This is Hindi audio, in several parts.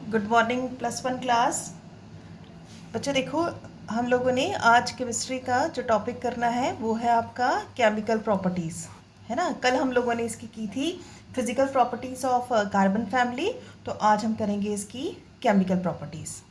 Good morning +1 class. बच्चों देखो, हम लोगों ने आज केमिस्ट्री का जो टॉपिक करना है वो है आपका केमिकल प्रॉपर्टीज़, है ना। कल हम लोगों ने इसकी की थी physical properties of carbon family, तो आज हम करेंगे इसकी केमिकल प्रॉपर्टीज़।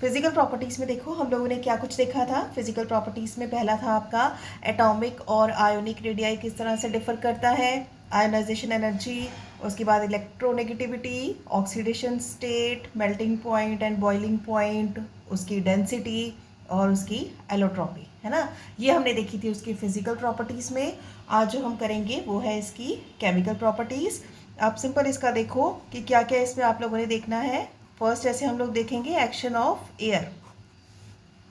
फिजिकल प्रॉपर्टीज़ में देखो हम लोगों ने क्या कुछ देखा था। फिजिकल प्रॉपर्टीज़ में पहला था आपका एटॉमिक और आयोनिक रेडियाई किस तरह से डिफर करता है, आयोनाइजेशन एनर्जी, उसके बाद electronegativity, oxidation state, melting point and boiling point, उसकी डेंसिटी और उसकी एलोट्रॉपी, है ना। ये हमने देखी थी उसकी फिजिकल प्रॉपर्टीज़ में। आज जो हम करेंगे वो है इसकी केमिकल प्रॉपर्टीज़। आप सिंपल इसका देखो कि क्या क्या इसमें आप लोगों ने देखना है। फर्स्ट ऐसे हम लोग देखेंगे एक्शन ऑफ एयर,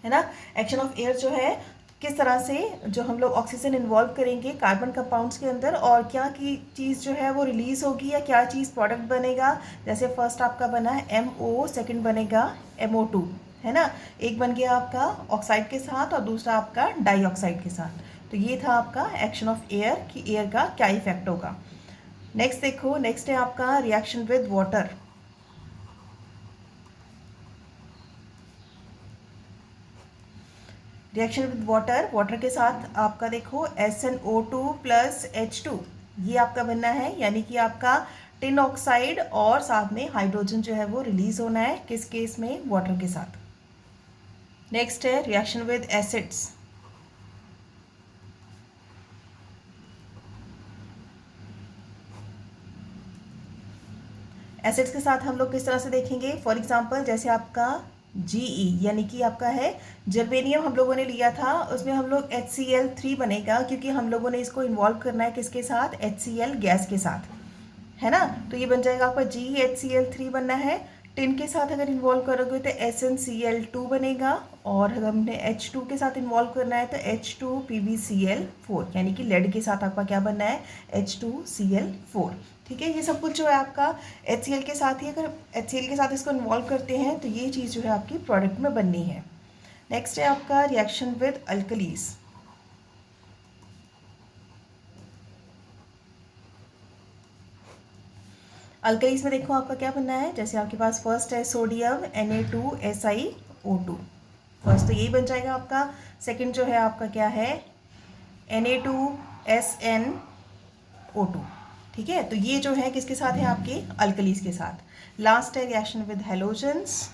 है ना। एक्शन ऑफ एयर जो है किस तरह से जो हम लोग ऑक्सीजन इन्वॉल्व करेंगे कार्बन कंपाउंड्स के अंदर और क्या की चीज़ जो है वो रिलीज होगी या क्या चीज़ प्रोडक्ट बनेगा। जैसे फर्स्ट आपका बना है MO, सेकंड बनेगा MO2, है ना। एक बन गया आपका ऑक्साइड के साथ और दूसरा आपका डाइऑक्साइड के साथ। तो ये था आपका एक्शन ऑफ एयर कि एयर का क्या इफेक्ट होगा। नेक्स्ट देखो, नेक्स्ट है आपका reaction with water. Reaction with water, water के साथ आपका देखो SnO2 + H2, ये आपका बनना है, यानी कि आपका टिन ऑक्साइड और साथ में हाइड्रोजन जो है वो रिलीज होना है। किस केस में? वाटर के साथ। नेक्स्ट है रिएक्शन विद एसिड्स। एसिड्स के साथ हम लोग किस तरह से देखेंगे। फॉर एग्जांपल जैसे आपका GE यानी कि आपका है जर्मेनियम, हम लोगों ने लिया था, उसमें हम लोग HCl3 बनेगा क्योंकि हम लोगों ने इसको इन्वॉल्व करना है किसके साथ? HCl गैस के साथ, है ना। तो ये बन जाएगा आपका GeHCl3 बनना है। टिन के साथ अगर इन्वॉल्व करोगे तो SnCl2 बनेगा और अगर हमने H2 के साथ इन्वॉल्व करना है तो H2PbCl4, यानी कि लेड के साथ आपका क्या बनना है? H2Cl4। ठीक है, ये सब कुछ जो है आपका HCl के साथ ही, अगर HCl के साथ इसको इन्वॉल्व करते हैं तो ये चीज़ जो है आपकी प्रोडक्ट में बननी है। नेक्स्ट है आपका रिएक्शन विद अल्कलीज। अल्कलीज में देखो आपका क्या बनना है। जैसे आपके पास फर्स्ट है सोडियम Na2SiO2, फर्स्ट तो यही बन जाएगा आपका। सेकंड जो है आपका क्या है? Na2SnO2। ठीक है, तो ये जो है किसके साथ है? आपके अल्कलीज के साथ। लास्ट है रिएक्शन विद हेलोजेंस।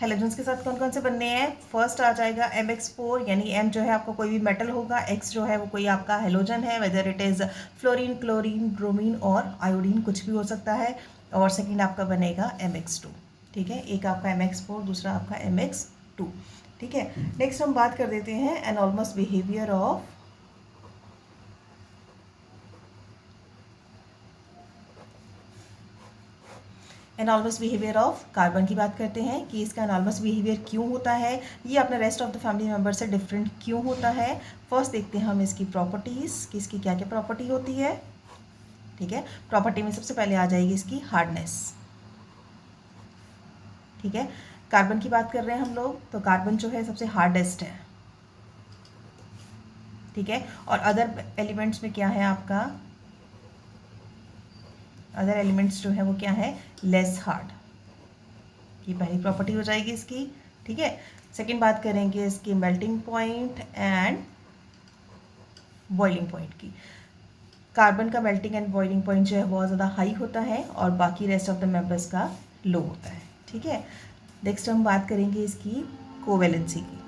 हेलोजेंस के साथ कौन कौन से बनने हैं? फर्स्ट आ जाएगा MX4, यानी M जो है आपका कोई भी मेटल होगा, X जो है वो कोई आपका हेलोजन है, whether it is fluorine, chlorine, bromine और आयोडीन, कुछ भी हो सकता है। और सेकंड आपका बनेगा MX2। ठीक है, एक आपका MX4, दूसरा आपका MX2। ठीक है, नेक्स्ट हम बात कर देते हैं enormous behaviour of enormous behaviour of carbon की बात करते हैं कि इसका एनॉर्मस बिहेवियर क्यों होता है, ये अपने rest of the family member से डिफरेंट क्यों होता है। फर्स्ट देखते हैं हम इसकी प्रॉपर्टीज़ कि इसकी क्या क्या प्रॉपर्टी होती है। ठीक है, प्रॉपर्टी में सबसे पहले आ जाएगी इसकी हार्डनेस। ठीक है, कार्बन की बात कर रहे हैं हम लोग, तो कार्बन जो है सबसे हार्डेस्ट है। ठीक है, और अदर एलिमेंट्स में क्या है आपका? अदर एलिमेंट्स जो है वो क्या है? Less hard. ये पहली प्रॉपर्टी हो जाएगी इसकी। ठीक है, सेकंड बात करेंगे इसकी melting point and boiling point की। कार्बन का मेल्टिंग एंड बॉइलिंग पॉइंट जो है बहुत ज़्यादा हाई होता है और बाकी रेस्ट ऑफ द मेंबर्स का लो होता है। ठीक है, नेक्स्ट हम बात करेंगे इसकी कोवेलेंसी की।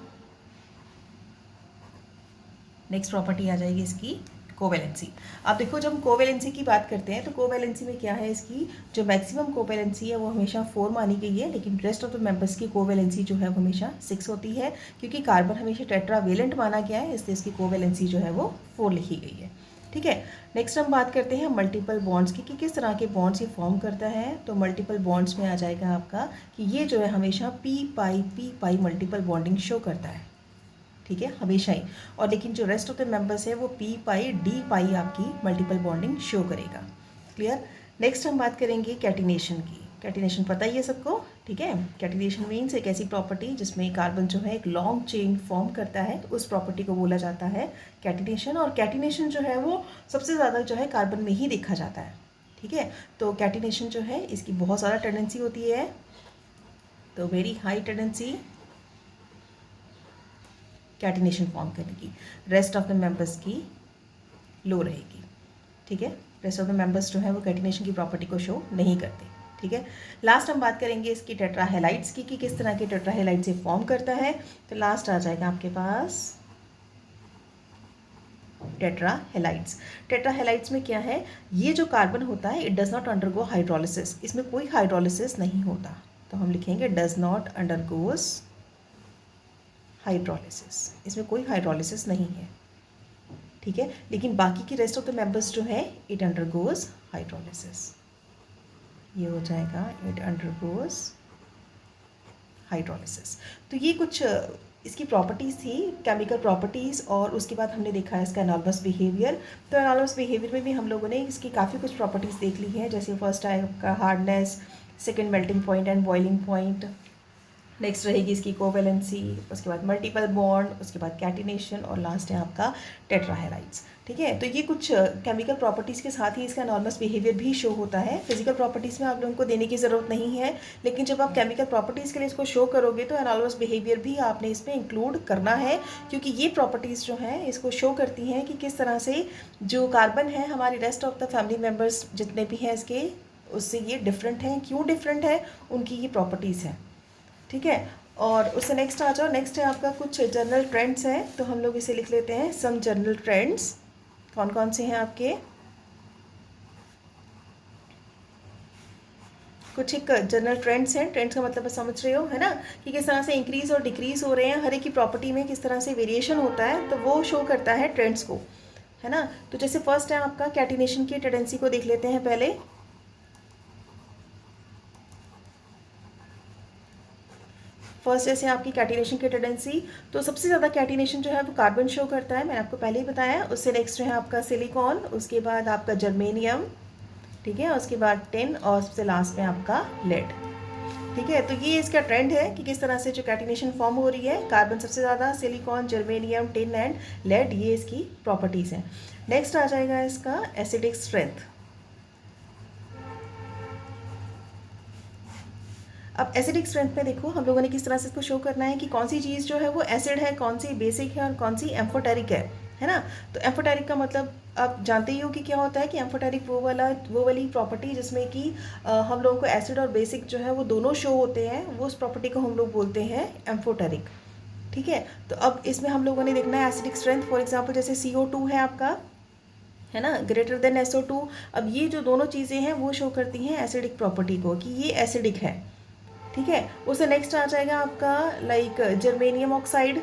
नेक्स्ट प्रॉपर्टी आ जाएगी इसकी कोवेलेंसी। अब देखो, जब हम कोवेलेंसी की बात करते हैं तो कोवेलेंसी में क्या है, इसकी जो मैक्सिमम कोवेलेंसी है वो हमेशा 4 मानी गई है, लेकिन रेस्ट ऑफ द मेंबर्स की कोवेलेंसी जो है वो हमेशा 6 होती है, क्योंकि कार्बन हमेशा टेट्रावेलेंट माना गया है, इसलिए इसकी कोवेलेंसी जो है वो 4 लिखी गई है। ठीक है, नेक्स्ट हम बात करते हैं मल्टीपल बॉन्ड्स की कि किस तरह के बॉन्ड्स ये फॉर्म करता है। तो मल्टीपल बॉन्ड्स में आ जाएगा आपका कि ये जो है हमेशा पी पाई मल्टीपल बॉन्डिंग शो करता है। ठीक है, हमेशा ही। और लेकिन जो रेस्ट ऑफ द मेंबर्स है वो P आपकी मल्टीपल बॉन्डिंग शो करेगा। क्लियर। नेक्स्ट हम बात करेंगे कैटिनेशन की। कैटिनेशन पता ही है सबको, ठीक है। कैटिनेशन मीन्स एक ऐसी प्रॉपर्टी जिसमें कार्बन जो है एक लॉन्ग चेन फॉर्म करता है, तो उस प्रॉपर्टी को बोला जाता है कैटिनेशन। और कैटिनेशन जो है वो सबसे ज़्यादा जो है कार्बन में ही देखा जाता है। ठीक है, तो कैटिनेशन जो है इसकी बहुत ज़्यादा टेंडेंसी होती है, तो very high tendency catenation form करने की। रेस्ट ऑफ द मेंबर्स की लो रहेगी। ठीक है, रेस्ट ऑफ द मेंबर्स जो है वो कैटिनेशन की प्रॉपर्टी को शो नहीं करते। ठीक है, लास्ट हम बात करेंगे इसकी टेट्राहेलाइड्स की कि किस तरह के टेट्राहेलाइड से फॉर्म करता है। तो लास्ट आ जाएगा आपके पास टेट्राहेलाइड्स। टेट्राहेलाइड्स में क्या है, ये जो कार्बन होता है it does not undergo hydrolysis, इसमें कोई हाइड्रोलिसिस नहीं होता, तो हम लिखेंगे डज नॉट अंडरगोस हाइड्रोलिसिस, इसमें कोई हाइड्रोलिसिस नहीं है। ठीक है, लेकिन बाकी की रेस्ट ऑफ द मेंबर्स जो है इट अंडरगोज हाइड्रोलिसिस, ये हो जाएगा इट अंडरगोज हाइड्रोलिसिस। तो ये कुछ इसकी प्रॉपर्टीज़ थी, केमिकल प्रॉपर्टीज़, और उसके बाद हमने देखा है इसका एनालॉगस बिहेवियर। तो एनालॉगस बिहेवियर में भी हम लोगों ने इसकी काफ़ी कुछ प्रॉपर्टीज़ देख ली हैं, जैसे फर्स्ट है आपका hardness, second melting point and boiling point, next रहेगी इसकी कोवेलेंसी, उसके बाद मल्टीपल बॉन्ड, उसके बाद कैटिनेशन, और लास्ट है आपका टेट्राहेलाइड्स। ठीक है, तो ये कुछ केमिकल प्रॉपर्टीज़ के साथ ही इसका एनालॉगस बिहेवियर भी शो होता है। फिजिकल प्रॉपर्टीज़ में आप लोगों को देने की ज़रूरत नहीं है, लेकिन जब आप केमिकल प्रॉपर्टीज़ के लिए इसको शो करोगे तो एनालॉगस बिहेवियर भी आपने इसमें इंक्लूड करना है, क्योंकि ये प्रॉपर्टीज़ जो हैं इसको शो करती हैं कि किस तरह से जो कार्बन है हमारे rest of the family members जितने भी हैं इसके, उससे ये डिफरेंट हैं। क्यों डिफरेंट है, उनकी ये प्रॉपर्टीज़ हैं। ठीक है, और उससे नेक्स्ट आ जाओ। नेक्स्ट है आपका कुछ जनरल ट्रेंड्स हैं, तो हम लोग इसे लिख लेते हैं सम जनरल ट्रेंड्स। कौन कौन से हैं आपके, कुछ एक जनरल ट्रेंड्स हैं। ट्रेंड्स का मतलब समझ रहे हो है ना, कि किस तरह से इंक्रीज़ और डिक्रीज़ हो रहे हैं, हर एक की प्रॉपर्टी में किस तरह से वेरिएशन होता है, तो वो शो करता है ट्रेंड्स को, है ना। तो जैसे फर्स्ट है आपका कैटिनेशन की टेंडेंसी को देख लेते हैं पहले। फर्स्ट जैसे आपकी कैटिनेशन की टेंडेंसी, तो सबसे ज़्यादा कैटिनेशन जो है वो कार्बन शो करता है, मैंने आपको पहले ही बताया। उससे नेक्स्ट है आपका सिलिकॉन, उसके बाद आपका जर्मेनियम, ठीक है, उसके बाद टिन, और सबसे लास्ट में आपका लेड। ठीक है, तो ये इसका ट्रेंड है कि किस तरह से जो कैटिनेशन फॉर्म हो रही है, कार्बन सबसे ज़्यादा, silicon, germanium, tin and lead, ये इसकी प्रॉपर्टीज़ हैं। नेक्स्ट आ जाएगा इसका एसिडिक स्ट्रेंथ। अब एसिडिक स्ट्रेंथ में देखो हम लोगों ने किस तरह से इसको शो करना है कि कौन सी चीज़ जो है वो एसिड है, कौन सी बेसिक है और कौन सी एम्फोटेरिक है ना। तो एम्फोटेरिक का मतलब आप जानते ही हो कि क्या होता है, कि एम्फोटेरिक वो वाली प्रॉपर्टी जिसमें कि हम लोगों को एसिड और बेसिक जो है वो दोनों शो होते हैं, वो उस प्रॉपर्टी को हम लोग बोलते हैं एम्फोटेरिक। ठीक है, तो अब इसमें हम लोगों ने देखना है एसिडिक स्ट्रेंथ। फॉर एग्जाम्पल जैसे CO2 है आपका, है ना, ग्रेटर देन SO2। अब ये जो दोनों चीज़ें हैं वो शो करती हैं एसिडिक प्रॉपर्टी को, कि ये एसिडिक है। ठीक है, उससे नेक्स्ट आ जाएगा आपका लाइक जर्मेनियम ऑक्साइड।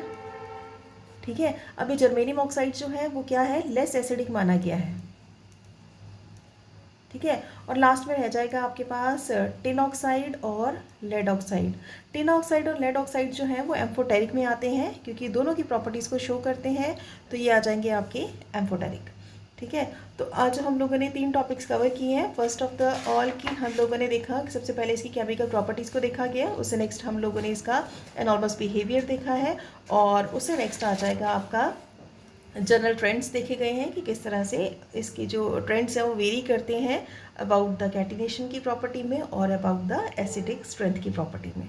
ठीक है, अब ये जर्मेनियम ऑक्साइड जो है वो क्या है, लेस एसिडिक माना गया है। ठीक है, और लास्ट में रह जाएगा आपके पास टिन ऑक्साइड और लेड ऑक्साइड। टिन ऑक्साइड और लेड ऑक्साइड जो है वो एम्फोटेरिक में आते हैं, क्योंकि दोनों की प्रॉपर्टीज़ को शो करते हैं, तो ये आ जाएंगे आपके एम्फोटेरिक। ठीक है, तो आज हम लोगों ने 3 टॉपिक्स कवर किए हैं। फर्स्ट ऑफ द ऑल की हम लोगों ने देखा कि सबसे पहले इसकी केमिकल प्रॉपर्टीज़ को देखा गया, उससे नेक्स्ट हम लोगों ने इसका एनॉर्मस बिहेवियर देखा है, और उससे नेक्स्ट आ जाएगा आपका जनरल ट्रेंड्स देखे गए हैं कि किस तरह से इसके जो ट्रेंड्स हैं वो वेरी करते हैं अबाउट द कैटिनेशन की प्रॉपर्टी में और अबाउट द एसिडिक स्ट्रेंथ की प्रॉपर्टी में।